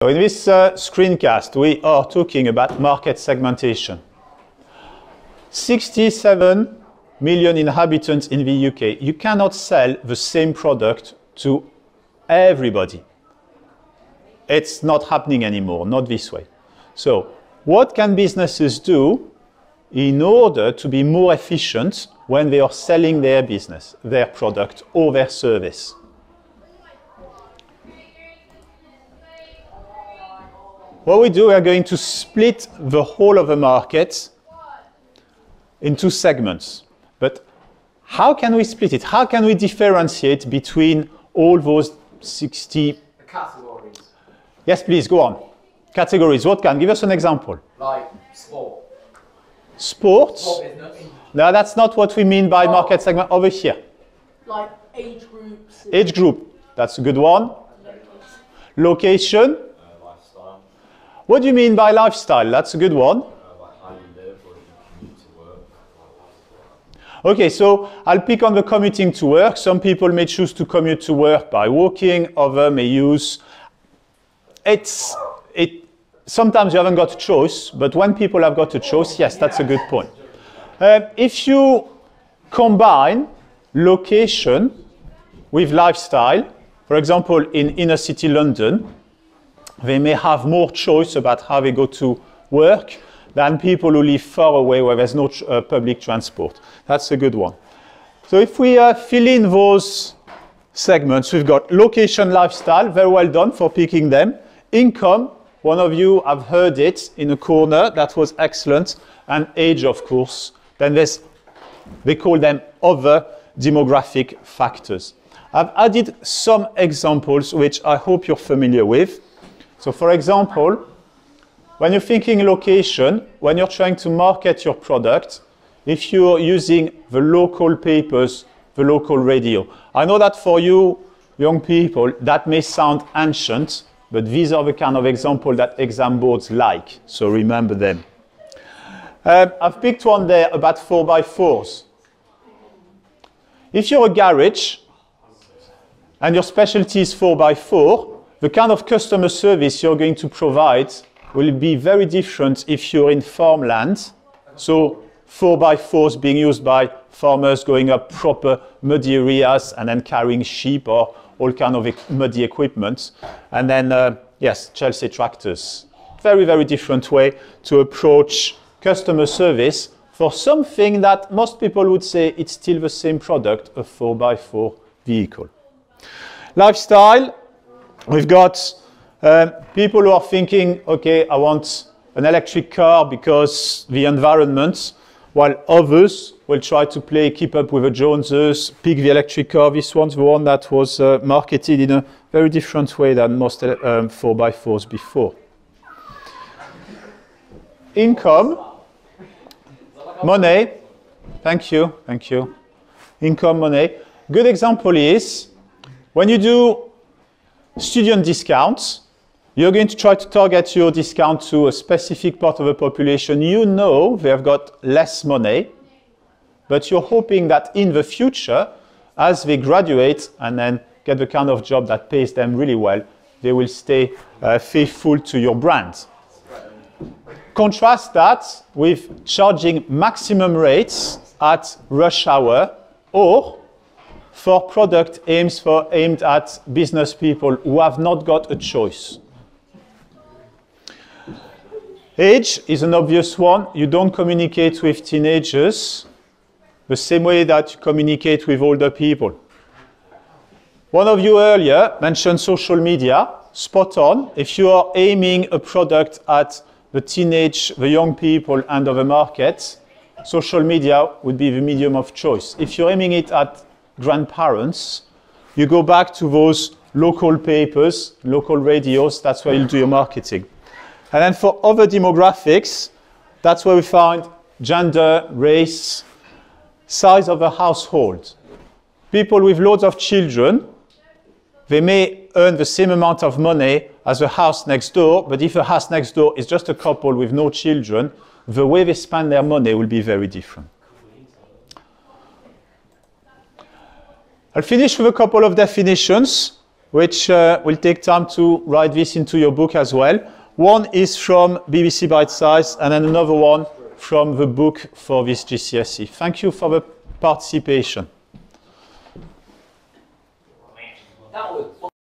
So in this screencast, we are talking about market segmentation. 67 million inhabitants in the UK. You cannot sell the same product to everybody. It's not happening anymore, not this way. So what can businesses do in order to be more efficient when they are selling their business, their product or their service? What we do, we are going to split the whole of the market into segments. But how can we split it? How can we differentiate between all those 60? Categories. Yes, please, go on. Categories. What can? Give us an example. Like sport. Sports? No, that's not what we mean by market segment over here. Like age groups. Age group. That's a good one. Location. Lifestyle. What do you mean by lifestyle? That's a good one. Like how you live or you commute to work. Okay, so I'll pick on the commuting to work. Some people may choose to commute to work by walking. Others may use... Sometimes you haven't got a choice, but when people have got a choice, yes, that's a good point. If you combine location with lifestyle, for example, in inner city London, they may have more choice about how they go to work than people who live far away where there's no public transport. That's a good one. So if we fill in those segments, we've got location, lifestyle, very well done for picking them. Income, one of you have heard it in a corner, that was excellent. And age, of course. Then they call them other demographic factors. I've added some examples which I hope you're familiar with. So for example, when you're thinking location, when you're trying to market your product, if you're using the local papers, the local radio. I know that for you, young people, that may sound ancient, but these are the kind of examples that exam boards like, so remember them. I've picked one there about 4x4s. If you're a garage and your specialty is 4x4, the kind of customer service you're going to provide will be very different if you're in farmland. So 4x4s being used by farmers going up proper muddy areas and then carrying sheep or all kind of muddy equipment. And then, yes, Chelsea tractors. Very, very different way to approach customer service for something that most people would say it's still the same product, a 4x4 vehicle. Lifestyle, we've got people who are thinking, okay, I want an electric car because the environment, while others will try to keep up with the Joneses, pick the electric car. This one's the one that was marketed in a very different way than most 4x4s before. Income, money, thank you. Income, money. Good example is when you do student discounts, you're going to try to target your discount to a specific part of the population. You know they have got less money, but you're hoping that in the future, as they graduate and then get the kind of job that pays them really well, they will stay faithful to your brand. Contrast that with charging maximum rates at rush hour or for product aimed at business people who have not got a choice. Age is an obvious one. You don't communicate with teenagers the same way that you communicate with older people. One of you earlier mentioned social media. Spot on. If you are aiming a product at the young people end of the market, social media would be the medium of choice. If you're aiming it at grandparents, you go back to those local papers, local radios, that's where you'll do your marketing. And then for other demographics, that's where we find gender, race, size of a household. People with loads of children, they may earn the same amount of money as the house next door, but if the house next door is just a couple with no children, the way they spend their money will be very different. I'll finish with a couple of definitions. which will take time to write this into your book as well. One is from BBC Bite Size, and then another one from the book for this GCSE. Thank you for the participation. That was